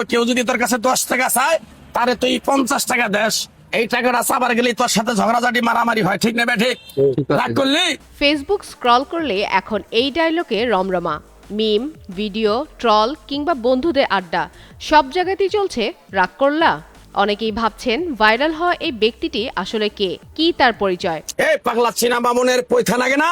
কেউ যদি তোর কাছে 10 টাকা চায় তারে তুই 50 টাকা দেস, এই টাকাটা চাবার গেলে তোর সাথে ঝগড়াঝাটি মারামারি হয়, ঠিক না বেঠিক? রাগ করলি? ফেসবুক স্ক্রল করলে এখন এই ডায়লগে রমরমা। মিম, ভিডিও, ট্রল কিংবা বন্ধুদের আড্ডা সব জায়গাতেই চলছে রাগ করলা। অনেকেই ভাবছেন ভাইরাল হওয়া এই ব্যক্তিটি আসলে কে, কি তার পরিচয়। এই পাগলা চীনা বামুনের পয়থা লাগে না,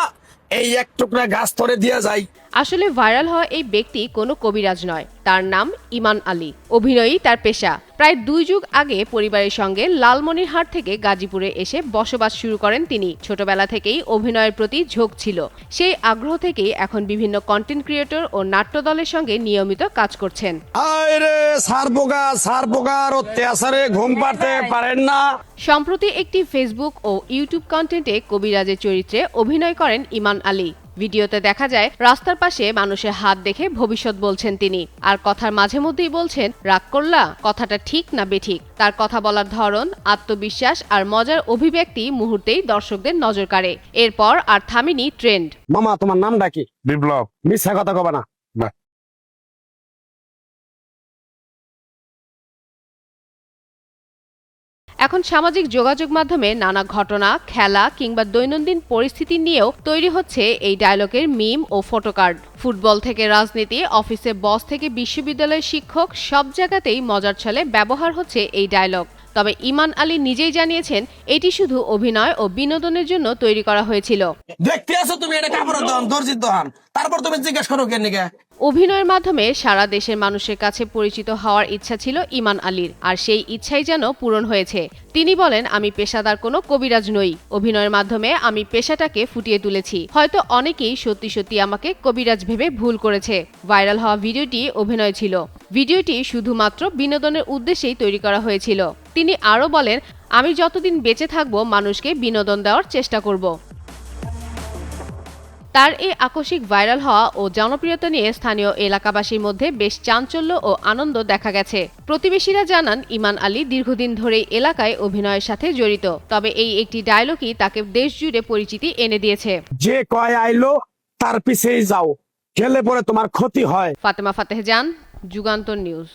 এই এক টুকরা গাছ ধরে দিয়ে যায়। আসলে ভাইরাল হওয়া এই ব্যক্তি কোনো কবিরাজ নয়, তার নাম ইমান আলী। অভিনয়ই তার পেশা। প্রায় 2 যুগ আগে পরিবারের সঙ্গে লালমনিরহাট থেকে গাজীপুরে এসে বসবাস শুরু করেন তিনি। ছোটবেলা থেকেই অভিনয়ের প্রতি ঝোঁক ছিল। সেই আগ্রহ থেকেই এখন বিভিন্ন কন্টেন্ট ক্রিয়েটর ও নাট্যদলের সঙ্গে নিয়মিত কাজ করছেন। আরে সার পোকার অত্যাচারে ঘুম পাড়তে পারেন না। সম্প্রতি একটি ফেসবুক ও ইউটিউব কন্টেন্টে কবিরাজের চরিত্রে অভিনয় করেন ইমান আলী। ভিডিওতে দেখা যায় রাস্তার পাশে মানুষের হাত দেখে ভবিষ্যৎ বলছেন তিনি, আর কথার মাঝে মধ্যেই বলছেন রাগ করলা, কথাটা ঠিক না বেঠিক। তার কথা বলার ধরন, আত্মবিশ্বাস আর মজার অভিব্যক্তি মুহূর্তেই দর্শকদের নজর কাড়ে। এরপর আর থামেনি ট্রেন্ড। মামা তোমার নামটা কি? বিপ্লব। মিথ্যা কথা কবা না। এখন সামাজিক যোগাযোগ মাধ্যমে নানা ঘটনা, খেলা কিংবা দৈনন্দিন পরিস্থিতি নিয়েও তৈরি হচ্ছে এই ডায়লগের মিম ও ফটোকার্ড। ফুটবল থেকে রাজনীতি, অফিসে বস থেকে বিশ্ববিদ্যালয়ের শিক্ষক, সব জায়গাতেই মজার ছলে ব্যবহার হচ্ছে এই ডায়লগ। তবে ইমান আলী নিজেই জানিয়েছেন এটি শুধু অভিনয় ও বিনোদনের জন্য তৈরি করা হয়েছিল। দেখতে আসো তুমি এটা কাপড়ের দোকান, দর্জির দোকান, তারপর তুমি জিজ্ঞেস করো কেন? অভিনয়ের মাধ্যমে সারা দেশের মানুষের কাছে পরিচিত হওয়ার ইচ্ছা ছিল ইমান আলীর, আর সেই ইচ্ছাই যেন পূরণ হয়েছে। তিনি বলেন, আমি পেশাদার কোনো কবিরাজ নই। অভিনয়ের মাধ্যমে আমি পেশাটাকে ফুটিয়ে তুলেছি। হয়তো অনেকেই সত্যি সত্যি আমাকে কবিরাজ ভেবে ভুল করেছে। ভাইরাল হওয়া ভিডিওটি অভিনয় ছিল। ভিডিওটি শুধুমাত্র বিনোদনের উদ্দেশ্যেই তৈরি করা হয়েছিল। তিনি আরও বলেন, আমি যতদিন বেঁচে থাকব মানুষকে বিনোদন দেওয়ার চেষ্টা করব। তার এই আকস্মিক ভাইরাল হওয়া ও জনপ্রিয়তা নিয়ে স্থানীয় এলাকাবাসীর মধ্যে বেশ চাঞ্চল্য ও আনন্দ দেখা গেছে। প্রতিবেশীরা জানান, ইমান আলী দীর্ঘদিন ধরেই এলাকায় অভিনয়ের সাথে জড়িত। তবে এই একটি ডায়লগই তাকে দেশ জুড়ে পরিচিতি এনে দিয়েছে। যে কয় আইলো তার পিছেই যাও, গেলে পরে তোমার ক্ষতি হয়। ফাতেমা ফাতেহ জান, যুগান্তর নিউজ।